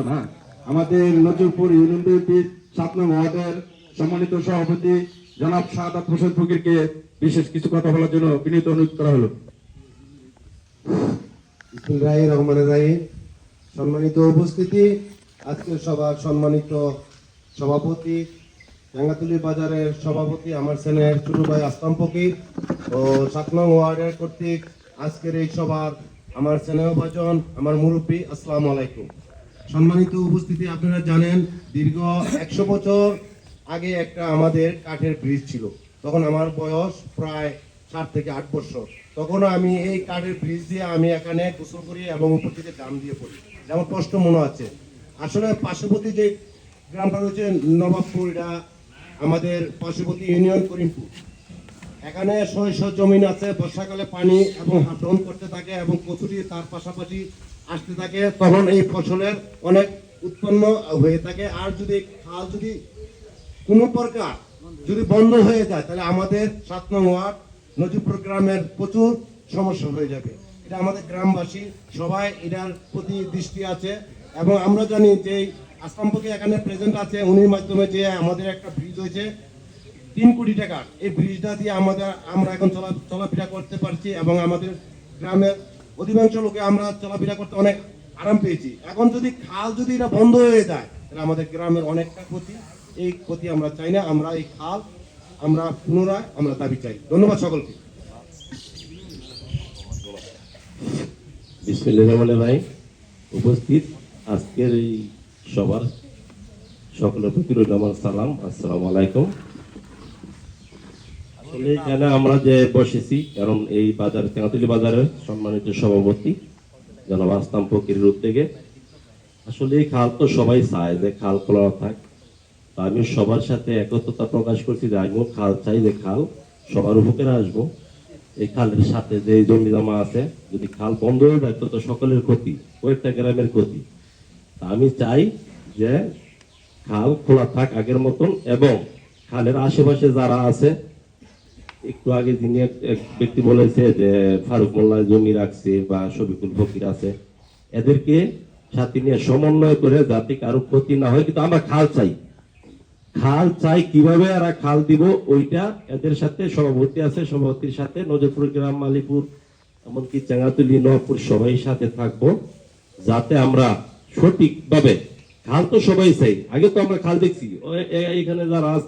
না আমাদের নজরপুর ইউনিয়ন বিএনপির 7 নং ওয়ার্ডের সম্মানিত সভাপতি জনাব সাদাত হোসেন ফকিরকে বিশেষ কিছু কথা বলার জন্য বিনীত অনুরোধ করা হলো। বিসমিল্লাহির রহমানির রহিম। সম্মানিত উপস্থিতি, আজকের সভার সম্মানিত সভাপতি জাঙ্গাতুলি বাজারের সভাপতি আমার ছেলের ছোট ভাই আসলাম ফকির ও 7 নং ওয়ার্ডের কর্তৃক আজকের এই সভার আমার স্নেহ ভাজন আমার মুরব্বী, আসসালামু আলাইকুম। সম্মানিত উপস্থিতি, আপনারা জানেন দীর্ঘ 100 বছর আগে একটা আমাদের কাঠের ব্রিজ ছিল। তখন আমার বয়স প্রায় 7 থেকে 8 বছর। তখন আমি এই কাঠের ব্রিজ দিয়ে আমি এখানে গোসল করি এবং উপর থেকে জাম দিয়ে পড়ি, যেমন কষ্ট মনে আছে। আসলে পার্শ্ববর্তী যে গ্রামটা রয়েছে নবাবপুর, এটা আমাদের পার্শ্ববর্তী ইউনিয়ন করিমপুর। এখানে শস্য জমিন আছে, বর্ষাকালে পানি এবং হাফডাউন করতে থাকে এবং কচুরি তার পাশাপাশি আসতে থাকে, তখন এই ফসলের অনেক উৎপন্ন হয়ে থাকে। আর যদি খাল যদি কোনো প্রকার যদি বন্ধ হয়ে যায়, তাহলে আমাদের 7 নং ওয়ার্ড নজিবপুর গ্রামের প্রচুর সমস্যা হয়ে যাবে। এটা আমাদের গ্রামবাসী সবাই এটার প্রতি দৃষ্টি আছে এবং আমরা জানি যে আসলাম ফকির এখানে প্রেজেন্ট আছে, উনির মাধ্যমে যে আমাদের একটা ব্রিজ হয়েছে 3 কোটি টাকার। এই ব্রিজটা দিয়ে আমরা এখন চলাফেরা করতে পারছি এবং আমাদের গ্রামের অধিকাংশ লোকে আমরা চলাফেরা করতে অনেক আরাম পেয়েছি। এখন যদি খাল যদি এটা বন্ধ হয়ে যায়, তাহলে আমাদের গ্রামের অনেকটা ক্ষতি। এই ক্ষতি আমরা চাই না, আমরা এই খাল আমরা পুনরায় আমরা দাবি চাই। ধন্যবাদ সকলকে। বিসমিল্লাহির রহমানির রহিম। উপস্থিত আজকের এই সবার সকলের প্রতি রইল আমার সালাম, আসসালামু আলাইকুম। আসলে এখানে আমরা যে বসেছি, কারণ এই বাজার তেঁতুলি বাজারের সম্মানিত সভাপতি জনাব আসলাম ফকিরের উদ্যোগে আসলে এই খাল তো সবাই চায় যে খাল খোলা থাক। তো আমি সবার সাথে একত্রতা প্রকাশ করছি যে আমিও খাল চাই, যে খাল সবার উপকারে আসবো। এই খালের সাথে যে জমি জমা আছে, যদি খাল বন্ধ হয়ে যায় তো সকলের ক্ষতি, কয়েকটা গ্রামের ক্ষতি। আমি চাই যে খাল খোলা থাক আগের মতন, এবং খালের আশেপাশে যারা আছে, একটু আগে যিনি এক ব্যক্তি বলেছে যে ফারুক মোল্লা জমি রাখছে বা শফিকুল ফকির আছে, এদেরকে সাথে নিয়ে সমন্বয় করে যাতে কারো ক্ষতি না হয়। কিন্তু আমরা খাল চাই কিভাবে এরা খাল দিব ওইটা এদের সাথে সভাপতি আছে, সভাপতির সাথে নজরপুর গ্রাম, মালিপুর, এমনকি চাঙ্গাতুলি, নবপুর সবাই সাথে থাকবো, যাতে আমরা সঠিকভাবে খাল তো সবাই চাই। আগে তো আমরা খাল দেখছি, এখানে যারা আছে